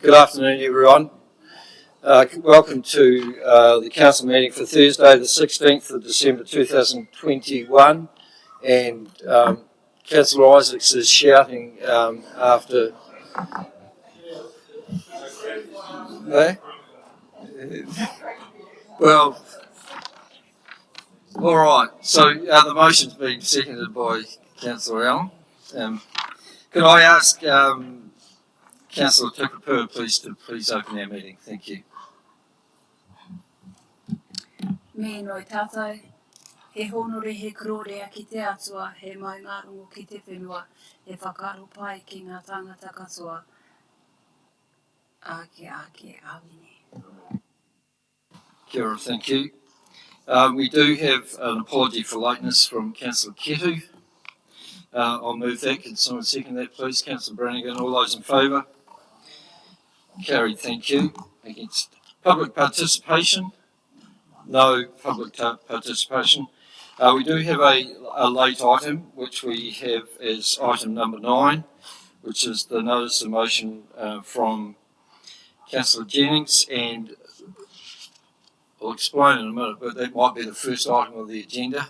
Good afternoon, everyone. Welcome to the council meeting for Thursday, the 16th of December 2021. And Councillor Isaacs is shouting after. No? Well, all right. So the motion's been seconded by Councillor Allen. Could I ask Councillor Tukapua please open our meeting? Thank you. Me noi tātou, he honore he kororea ki te atua, he mai ngā rongo ki te whenua, he whakaro pai ki ngā tangata katoa. Ake awini. Kia ora, thank you. We do have an apology for lateness from Councillor Ketu. I'll move that. Can someone second that, please? Councillor Brannigan, all those in favour? Carried, thank you. Against public participation? No public participation. We do have a late item, which we have as item number 9, which is the notice of motion from Councillor Jennings, and I'll explain in a minute, but that might be the first item of the agenda.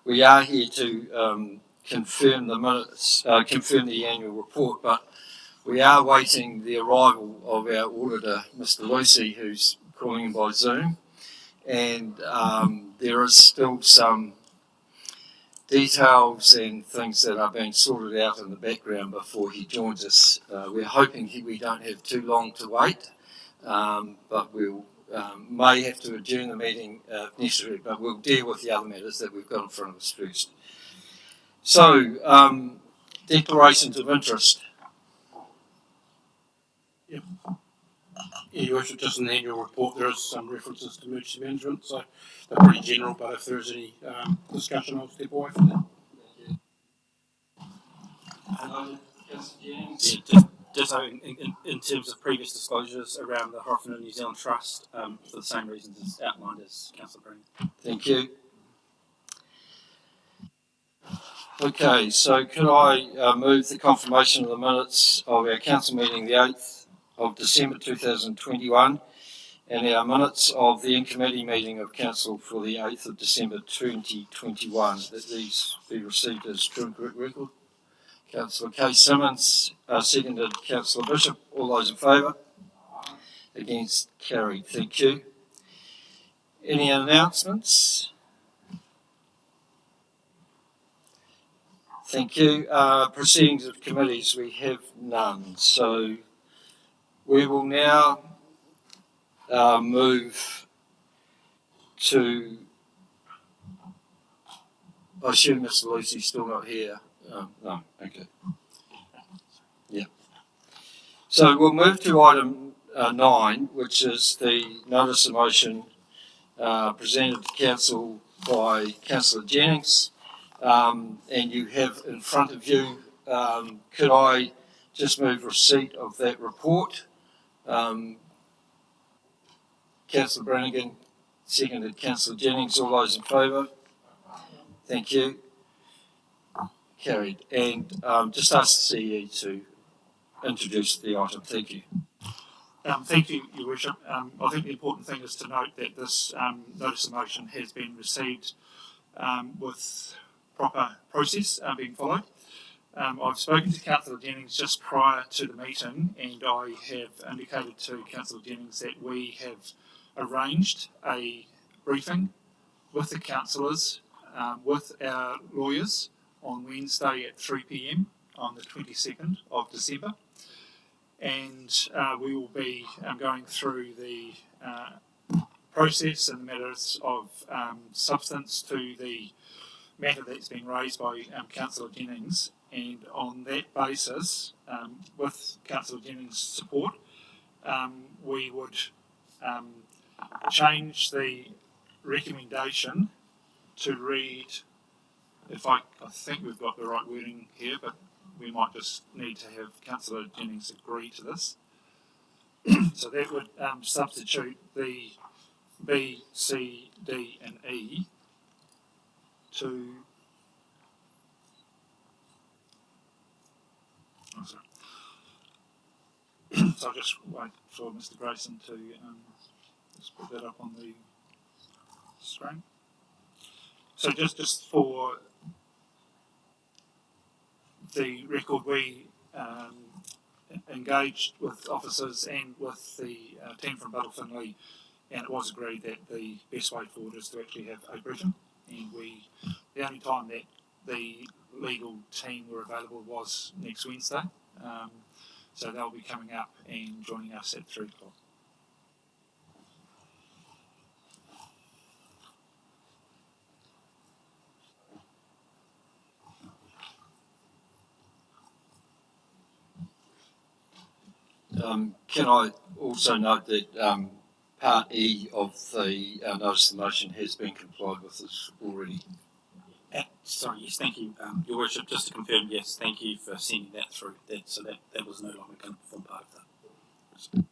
We are here to confirm the minutes, confirm the annual report, but we are waiting the arrival of our auditor, Mr. Lucy, who's calling in by Zoom, and there is still some details and things that are being sorted out in the background before he joins us. We're hoping we don't have too long to wait, but we'll may have to adjourn the meeting if necessary, but we'll deal with the other matters that we've got in front of us first. So, declarations of interest. Yep. Yeah, Your Worship, just in the annual report there is some references to emergency management, so they're pretty general, but if there is any discussion, I'll step away from that. Yeah, just in terms of previous disclosures around the Horowhenua New Zealand Trust, for the same reasons as outlined as Councillor Green. Thank you. Okay, so could I move the confirmation of the minutes of our council meeting the 8th of December 2021 and our minutes of the in-committee meeting of council for the 8th of December 2021, that these be received as true and correct record. Councillor K. Simmons, seconded Councillor Bishop. All those in favour? Against? Carried. Thank you. Any announcements? Thank you. Proceedings of committees, we have none. So we will now move to, I assume Mr. Lucy's still not here. No, okay. Yeah. So we'll move to item 9, which is the notice of motion presented to council by Councillor Jennings. And you have in front of you, could I just move receipt of that report? Councillor Brannigan, seconded Councillor Jennings. All those in favour? Thank you. Carried. And just ask the CE to introduce the item. Thank you. Thank you, Your Worship. I think the important thing is to note that this notice of motion has been received with proper process being followed. I've spoken to Councillor Jennings just prior to the meeting, and I have indicated to Councillor Jennings that we have arranged a briefing with the councillors, with our lawyers, on Wednesday at 3 p.m. on the 22nd of December. And we will be going through the process and the matters of substance to the matter that's been raised by Councillor Jennings. And on that basis, with Councillor Jennings' support, we would change the recommendation to read, if I think we've got the right wording here, but we might just need to have Councillor Jennings agree to this. So that would substitute the B, C, D and E to So I'll just wait for Mr. Grayson to just put that up on the screen. So just for the record, we engaged with officers and with the team from Battle Finley, and it was agreed that the best way forward is to actually have a briefing. And the only time that the legal team were available was next Wednesday. So they'll be coming up and joining us at 3 o'clock. Can I also note that Part E of the notice of motion has been complied with already? Sorry, yes, thank you, Your Worship. Just to confirm, yes, thank you for sending that through. That was no longer going to form part of that.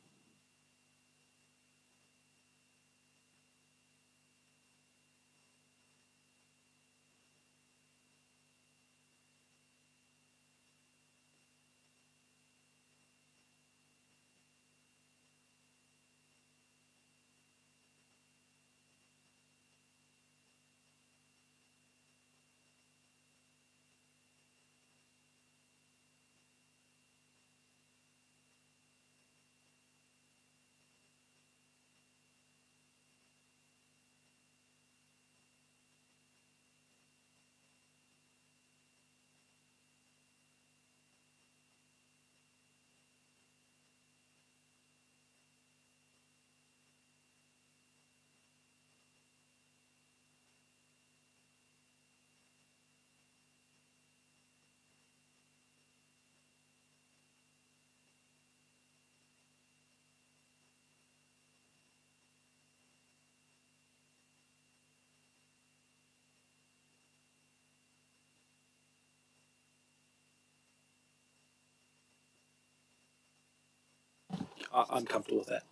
I'm comfortable with that.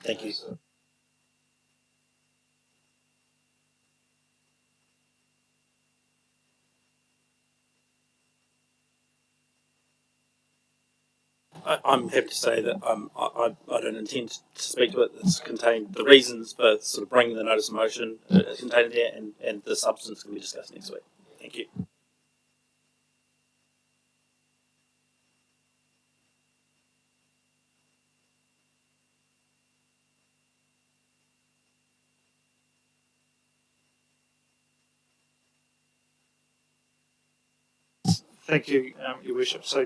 Thank you. I'm happy to say that I don't intend to speak to it. It's contained, the reasons for sort of bringing the notice of motion is contained there, and the substance can be discussed next week. Thank you. Thank you, Your Worship. So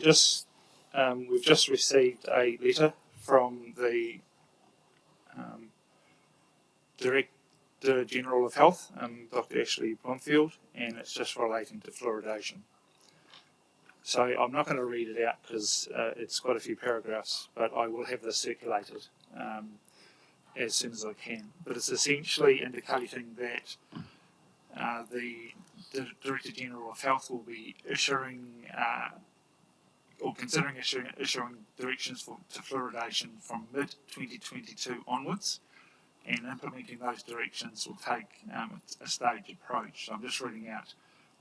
we've just received a letter from the Director General of Health, Dr. Ashley Blomfield, and it's just relating to fluoridation. So I'm not going to read it out because it's quite a few paragraphs, but I will have this circulated as soon as I can. But it's essentially indicating that the Director General of Health will be issuing or considering issuing directions to fluoridation from mid-2022 onwards, and implementing those directions will take a staged approach. So I'm just reading out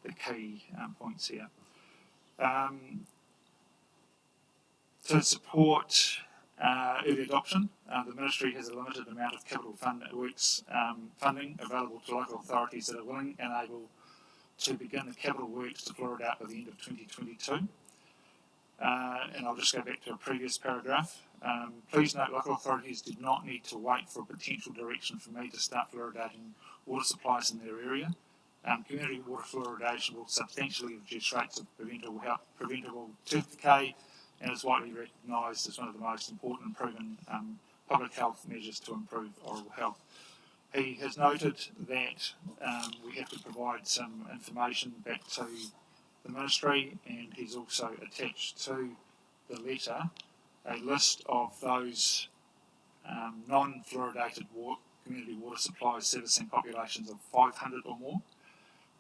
the key points here. To support early adoption, the Ministry has a limited amount of capital works funding available to local authorities that are willing and able to begin the capital works to fluoridate by the end of 2022. And I'll just go back to a previous paragraph. Please note local authorities do not need to wait for a potential direction from me to start fluoridating water supplies in their area. Community water fluoridation will substantially reduce rates of preventable tooth decay, and is widely recognised as one of the most important and proven public health measures to improve oral health. He has noted that we have to provide some information back to the Ministry, and he's also attached to the letter a list of those non-fluoridated community water supplies servicing populations of 500 or more.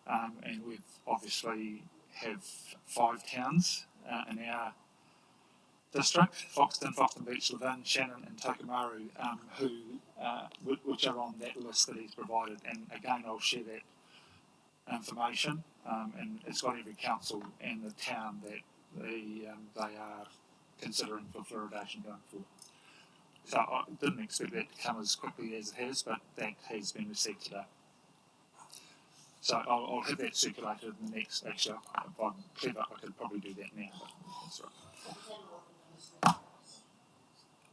And we've obviously have 5 towns in our district: Foxton Beach, Levin, Shannon and Tokomaru, which are on that list that he's provided. And again, I'll share that information, and it's got every council and the town that they are considering for fluoridation going forward. So I didn't expect that to come as quickly as it has, but that has been received today. So I'll have that circulated in the next, actually, if I'm clever, I could probably do that now, but that's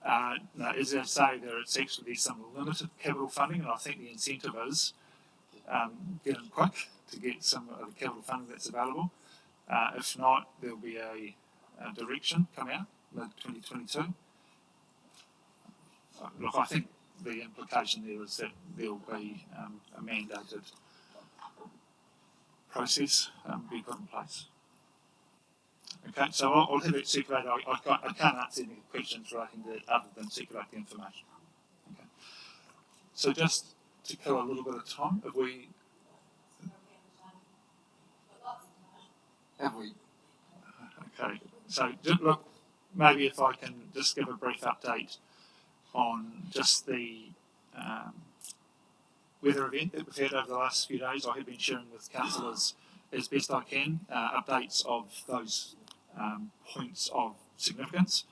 right. No, as I say, there's actually some limited capital funding, and I think the incentive is get in quick to get some of the capital funding that's available. If not, there'll be a direction come out mid-2022. Look, I think the implication there is that there'll be a mandated process be put in place. Okay, so I'll have it circulated. I can't answer any questions relating to that other than circulate the information. Okay. So just to kill a little bit of time, Have we? Okay, so look, maybe if I can just give a brief update on just the weather event that we've had over the last few days. I have been sharing with councillors as best I can updates of those points of significance.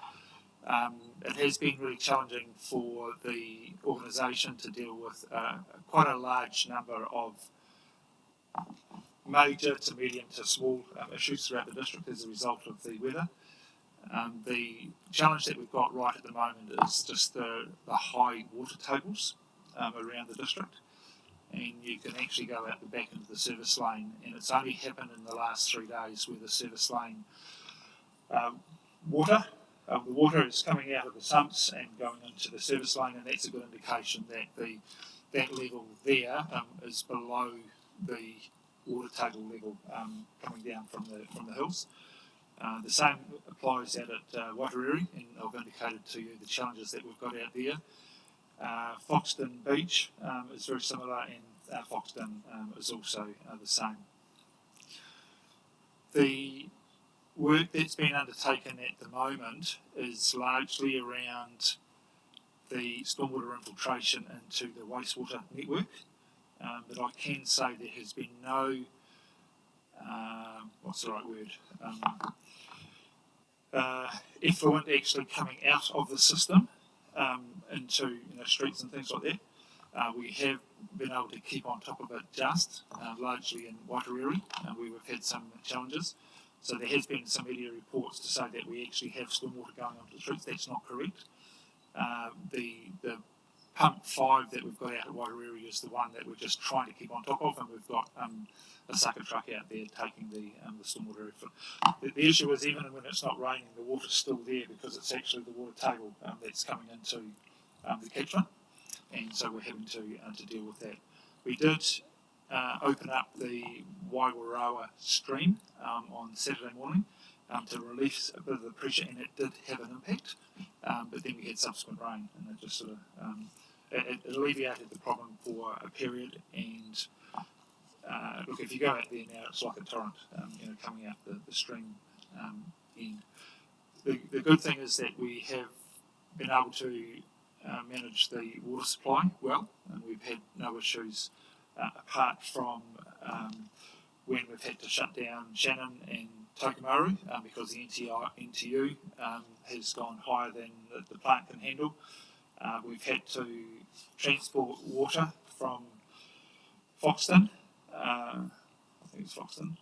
It has been really challenging for the organisation to deal with quite a large number of major to medium to small issues throughout the district as a result of the weather. The challenge that we've got right at the moment is just the high water tables around the district, and you can actually go out the back into the service lane, and it's only happened in the last 3 days where the service lane the water is coming out of the sumps and going into the service lane, and that's a good indication that that level there is below the water table level coming down from the hills. The same applies out at Wairiri, and I've indicated to you the challenges that we've got out there. Foxton Beach is very similar, and Foxton is also the same. The work that's been undertaken at the moment is largely around the stormwater infiltration into the wastewater network, but I can say there has been no, what's the right word, effluent actually coming out of the system into streets and things like that. We have been able to keep on top of it just largely in Wairiri, where we've had some challenges. So there has been some media reports to say that we actually have stormwater going onto the streets. That's not correct. The pump 5 that we've got out at Wairiri is the one that we're just trying to keep on top of, and we've got a sucker truck out there taking the stormwater effluent. The issue is even when it's not raining, the water's still there because it's actually the water table that's coming into the catchment, and so we're having to deal with that. We did open up the Horowhenua stream on Saturday morning to release a bit of the pressure, and it did have an impact, but then we had subsequent rain, and it just sort of it alleviated the problem for a period. And look, if you go out there now, it's like a torrent, coming out the stream end. The good thing is that we have been able to manage the water supply well, and we've had no issues apart from when we've had to shut down Shannon and Tokomaru because the NTU has gone higher than the plant can handle. We've had to transport water from Foxton, I think it's Foxton,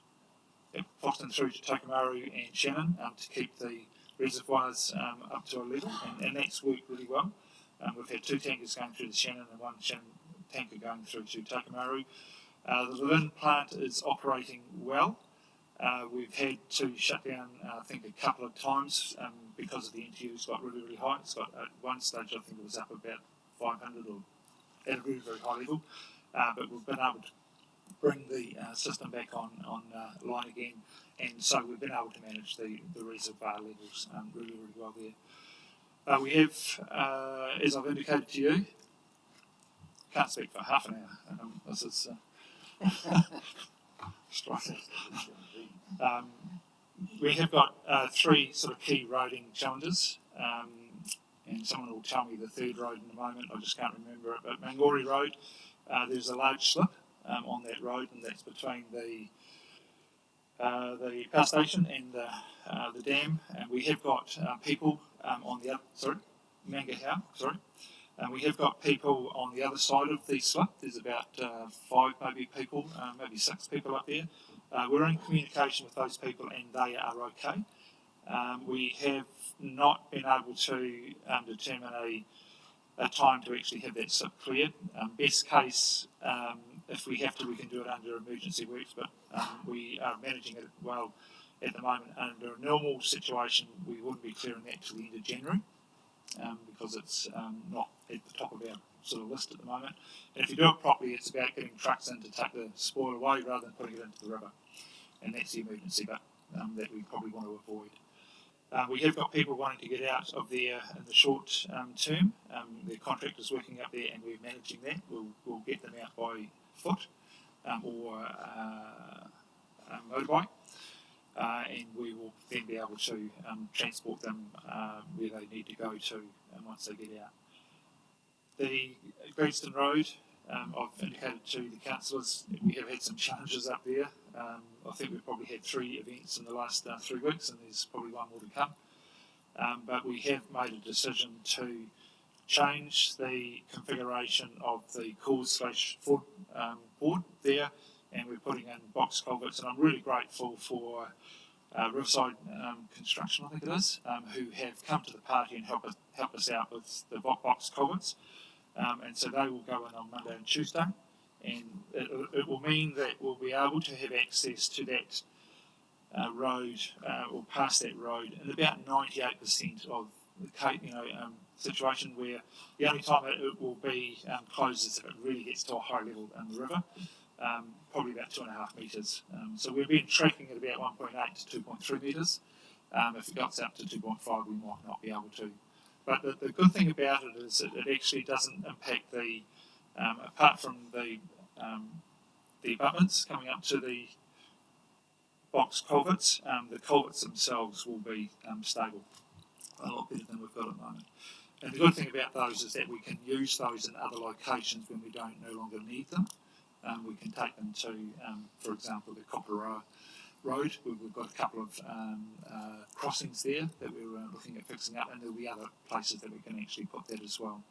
Foxton through to Tokomaru and Shannon to keep the reservoirs up to a level, and that's worked really well. We've had 2 tankers going through the Shannon and 1 Shannon tanker going through to Tokomaru. The Levin plant is operating well. We've had to shut down, I think, a couple of times because of the NTU's got really, really high. It's got at one stage, I think it was up about 500 or at a very, very high level. But we've been able to bring the system back on line again, and so we've been able to manage the reservoir levels really, really well there. We have, as I've indicated to you, can't speak for half an hour. This is striking. We have got 3 sort of key roading challenges, and someone will tell me the third road in a moment. I just can't remember it. But Mangori Road, there's a large slip on that road, and that's between the the power station and the dam, and we have got people on the other, Mangahau, we have got people on the other side of the slip. There's about 5 maybe people, maybe 6 people up there. We're in communication with those people and they are okay. We have not been able to determine a time to actually have that slip cleared. Best case, if we have to, we can do it under emergency works, but we are managing it well at the moment. Under a normal situation, we wouldn't be clearing that till the end of January, because it's not at the top of our sort of list at the moment. And if you do it properly, it's about getting trucks in to take the spoil away rather than putting it into the river. And that's the emergency bit that we probably want to avoid. We have got people wanting to get out of there in the short term. The contractor's working up there and we're managing that. We'll get them out by foot or motorbike. And we will then be able to transport them where they need to go to once they get out. The Gladstone Road, I've indicated to the councillors that we have had some challenges up there. I think we've probably had 3 events in the last 3 weeks, and there's probably 1 more to come. But we have made a decision to change the configuration of the cause/flood board there, and we're putting in box culverts. And I'm really grateful for Riverside Construction, I think it is, who have come to the party and help us out with the box culverts. And so they will go in on Monday and Tuesday, and it will mean that we'll be able to have access to that road or past that road in about 98% of the situation, where the only time it will be closed is if it really gets to a high level in the river, probably about 2.5 metres. So we've been tracking at about 1.8 to 2.3 metres. If it goes up to 2.5, we might not be able to. But the good thing about it is that it actually doesn't impact the, apart from the abutments coming up to the box culverts, the culverts themselves will be stable, a lot better than we've got at the moment. And the good thing about those is that we can use those in other locations when we no longer need them. We can take them to, for example, the Copperoa Road. We've got a couple of crossings there that we're looking at fixing up, and there'll be other places that we can actually put that as well.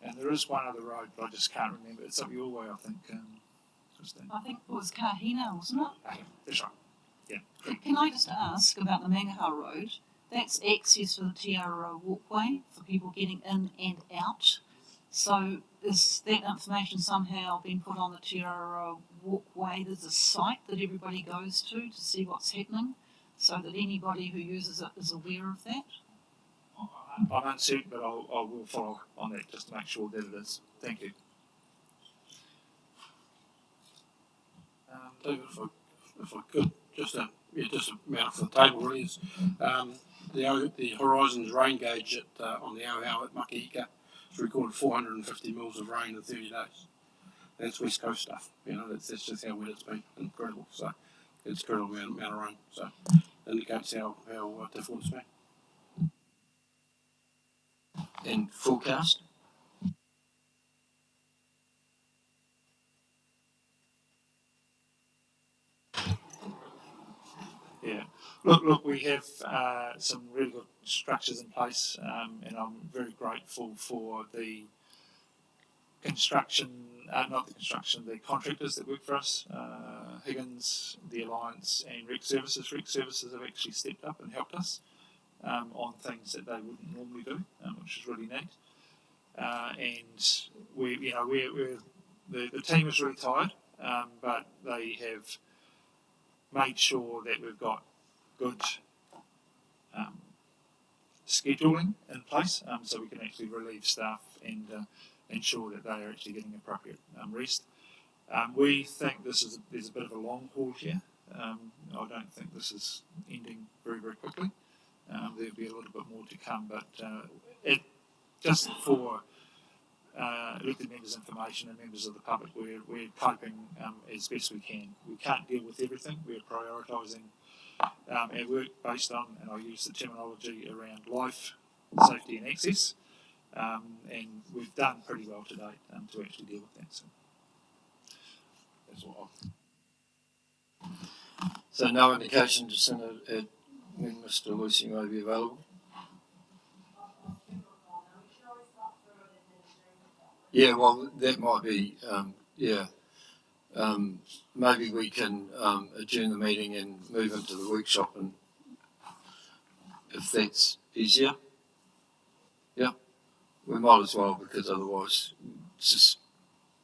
And there is one other road, but I just can't remember. It's up your way, I think, Christine. I think it was Kahina, wasn't it? That's right. Yeah. Can I just ask about the Mangahau Road? That's access for the Tierra walkway for people getting in and out. So is that information somehow being put on the Tierra walkway? There's a site that everybody goes to see what's happening, so that anybody who uses it is aware of that? I'm uncertain, but I will follow on that just to make sure that it is. Thank you. David, if I could, just a matter for the table really is the Horizons rain gauge on the Auhau at Makihika has recorded 450 mils of rain in 30 days. That's West Coast stuff, that's just how wet it's been. Incredible. So it's an incredible amount of rain. So it indicates how difficult it's been. And forecast? Yeah. Look, we have some really good structures in place, and I'm very grateful for the the contractors that work for us, Higgins, the Alliance, and Rec Services. Rec Services have actually stepped up and helped us on things that they wouldn't normally do, which is really neat. And the team is really tired, but they have made sure that we've got good scheduling in place, so we can actually relieve staff and ensure that they are actually getting appropriate rest. We think there's a bit of a long haul here. I don't think this is ending very, very quickly. There'll be a little bit more to come, but just for elected members' information and members of the public, we're coping as best we can. We can't deal with everything. We're prioritising our work based on, and I use the terminology around life, safety and access, and we've done pretty well to date to actually deal with that. So that's what I've So no indication to Sen Ed when Mr. Lucy may be available? Yeah, well, that might be, maybe we can adjourn the meeting and move into the workshop, and if that's easier. Yeah, we might as well, because otherwise just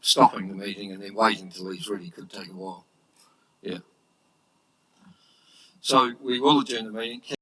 stopping the meeting and then waiting till he's ready could take a while. Yeah. So we will adjourn the meeting.